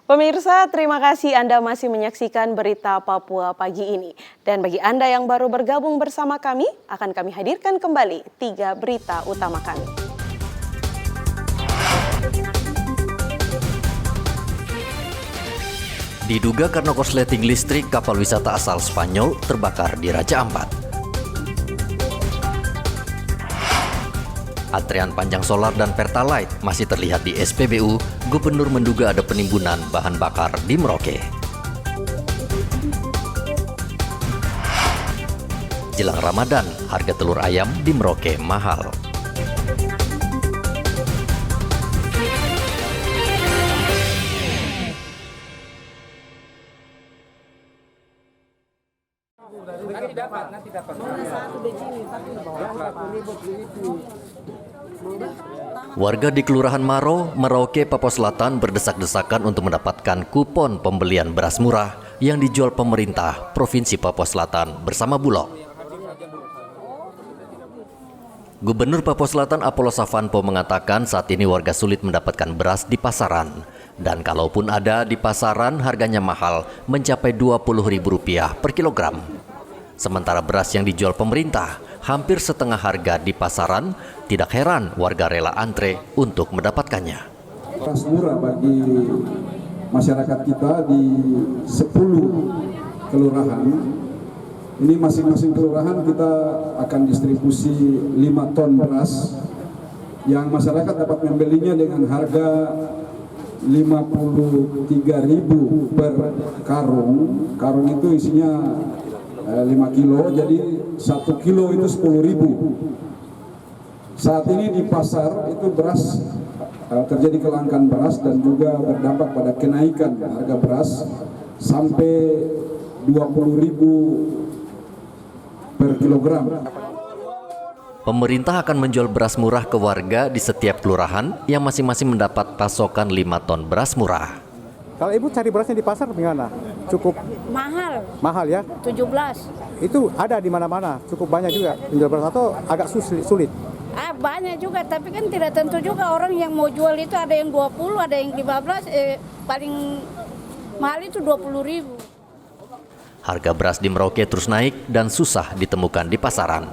Pemirsa, terima kasih Anda masih menyaksikan berita Papua pagi ini. Dan bagi Anda yang baru bergabung bersama kami, akan kami hadirkan kembali 3 berita utama kami. Diduga karena korsleting listrik, kapal wisata asal Spanyol terbakar di Raja Ampat. Antrean panjang solar dan Pertalite masih terlihat di SPBU. Gubernur menduga ada penimbunan bahan bakar di Merauke. Jelang Ramadan, harga telur ayam di Merauke mahal. Warga di Kelurahan Maro, Merauke, Papua Selatan berdesak-desakan untuk mendapatkan kupon pembelian beras murah yang dijual pemerintah Provinsi Papua Selatan bersama Bulog. Gubernur Papua Selatan Apollo Savanpo mengatakan saat ini warga sulit mendapatkan beras di pasaran. Dan kalaupun ada di pasaran, harganya mahal, mencapai Rp20.000 per kilogram. Sementara beras yang dijual pemerintah hampir setengah harga di pasaran, tidak heran warga rela antre untuk mendapatkannya. Beras murah bagi masyarakat kita di 10 kelurahan. Ini masing-masing kelurahan kita akan distribusi 5 ton beras yang masyarakat dapat membelinya dengan harga Rp53.000 per karung. Karung itu isinya 5 kilo, jadi 1 kilo itu Rp10.000. Saat ini di pasar itu beras terjadi kelangkaan beras dan juga berdampak pada kenaikan harga beras sampai Rp20.000 per kilogram. Pemerintah akan menjual beras murah ke warga di setiap kelurahan yang masing-masing mendapat pasokan 5 ton beras murah. Kalau ibu cari berasnya di pasar bagaimana? Cukup mahal. Mahal ya? 17. Itu ada di mana-mana, cukup banyak juga penjual beras atau agak sulit? Banyak juga, tapi kan tidak tentu juga orang yang mau jual itu ada yang 20, ada yang 15, paling mahal itu 20.000. Harga beras di Merauke terus naik dan susah ditemukan di pasaran.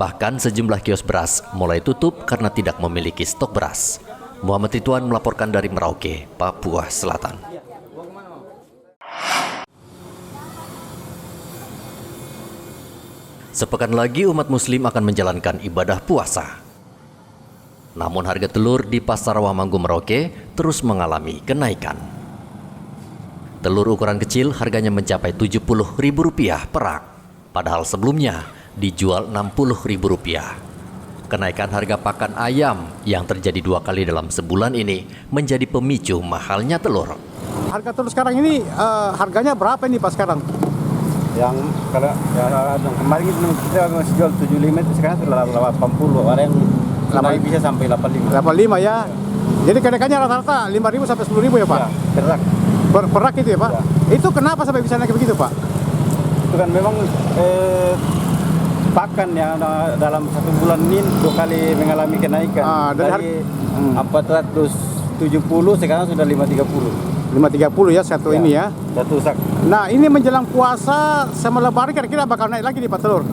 Bahkan sejumlah kios beras mulai tutup karena tidak memiliki stok beras. Muhammad Ridwan melaporkan dari Merauke, Papua Selatan. Sepekan lagi umat muslim akan menjalankan ibadah puasa. Namun harga telur di Pasar Wamanggu Merauke terus mengalami kenaikan. Telur ukuran kecil harganya mencapai Rp70.000 per rak, padahal sebelumnya dijual Rp60.000. Kenaikan harga pakan ayam yang terjadi 2 kali dalam sebulan ini menjadi pemicu mahalnya telur. Harga telur sekarang ini harganya berapa ini Pak sekarang? Yang kalau yang kemarin kita masih jual 75 itu sekarang sudah 80. Ada yang naik bisa sampai 85. 85 ya. Jadi kenaikannya rata-rata 5.000 sampai 10.000 ya Pak? Ya, per rak. Per rak itu ya Pak? Ya. Itu kenapa sampai bisa naik begitu Pak? Itu kan memang pakan ya dalam 1 bulan ini 2 kali mengalami kenaikan. Dari 470 sekarang sudah 530. 530 ya satu ya, ini ya. Satu sak. Nah ini menjelang puasa sama lebaran kira-kira bakal naik lagi nih Pak telur?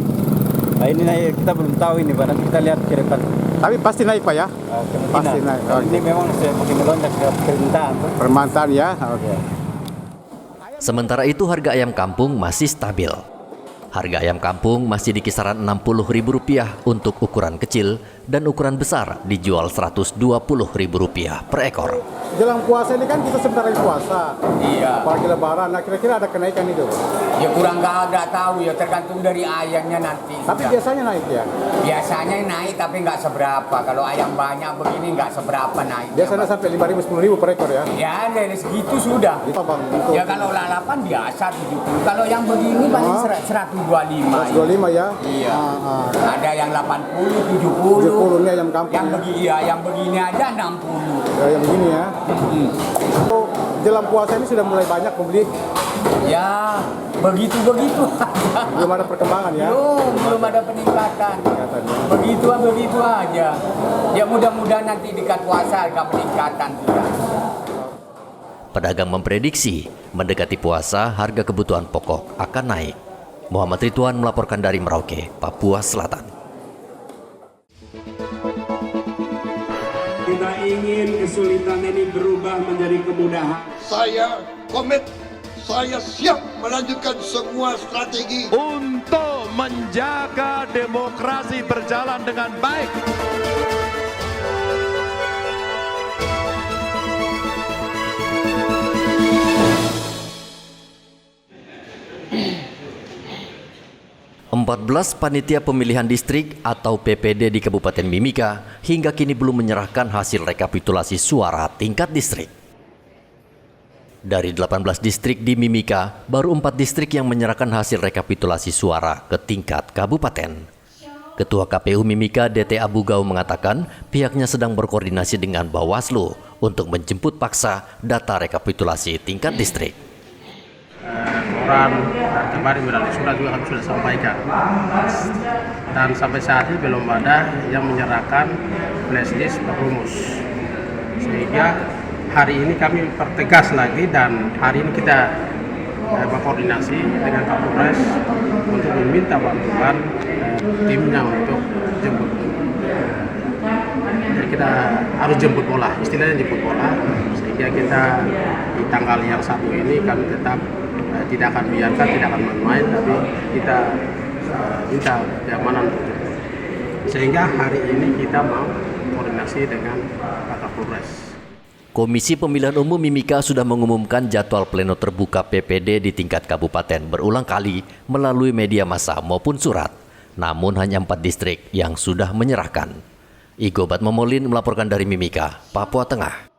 Nah ini naik, kita belum tahu ini Pak, nanti kita lihat ke depan. Tapi pasti naik Pak ya? Pasti naik. Ini memang semakin melonjak ke permintaan. Permintaan ya? Oke. Sementara itu harga ayam kampung masih stabil. Harga ayam kampung masih di kisaran Rp60.000 untuk ukuran kecil dan ukuran besar dijual Rp120.000 per ekor. Jelang puasa ini kan kita sebentar lagi puasa. Iya. Apalagi lebaran. Nah kira-kira ada kenaikan itu? Ya kurang nggak tahu ya, tergantung dari ayamnya nanti. Tapi biasanya naik ya? Biasanya naik tapi nggak seberapa. Kalau ayam banyak begini nggak seberapa naik. Biasanya sampai 5.000 10.000 per ekor ya? Ya dari segitu sudah. Gitu, Bang, ya kalau lalapan biasa 70. Kalau yang begini paling 125. 125 ya? Iya. Ada yang 80, 70. 70 ini ayam kampung. Yang begini aja 60. Ya, yang begini ya. Jelang puasa ini sudah mulai banyak pembeli. Ya, begitu-begitu. Belum ada perkembangan ya? Belum ada peningkatan. Begitu aja. Ya mudah-mudahan nanti dekat puasa ada peningkatan juga. Pedagang memprediksi mendekati puasa harga kebutuhan pokok akan naik. Muhammad Ridwan melaporkan dari Merauke, Papua Selatan. Kita ingin kesulitan ini berubah menjadi kemudahan. Saya komit, saya siap melanjutkan semua strategi untuk menjaga demokrasi berjalan dengan baik. Belas panitia pemilihan distrik atau PPD di Kabupaten Mimika hingga kini belum menyerahkan hasil rekapitulasi suara tingkat distrik. Dari 18 distrik di Mimika, baru 4 distrik yang menyerahkan hasil rekapitulasi suara ke tingkat kabupaten. Ketua KPU Mimika DT Abu Gau mengatakan pihaknya sedang berkoordinasi dengan Bawaslu untuk menjemput paksa data rekapitulasi tingkat distrik. Koran kemarin melalui surat juga kami sudah sampaikan, dan sampai saat ini belum ada yang menyerahkan flash list rumus, sehingga hari ini kami pertegas lagi dan hari ini kita berkoordinasi dengan Kapolres untuk meminta bantuan timnya untuk jemput. Jadi kita harus jemput bola, istilahnya jemput bola, sehingga kita di tanggal yang satu ini kami tetap tidak akan biarkan, tidak akan main-main, tapi kita minta keamanan untuk jemput. Sehingga hari ini kita mau koordinasi dengan Pak Kapolres. Komisi Pemilihan Umum Mimika sudah mengumumkan jadwal pleno terbuka PPD di tingkat kabupaten berulang kali melalui media massa maupun surat. Namun hanya 4 distrik yang sudah menyerahkan. Igobat Momolin melaporkan dari Mimika, Papua Tengah.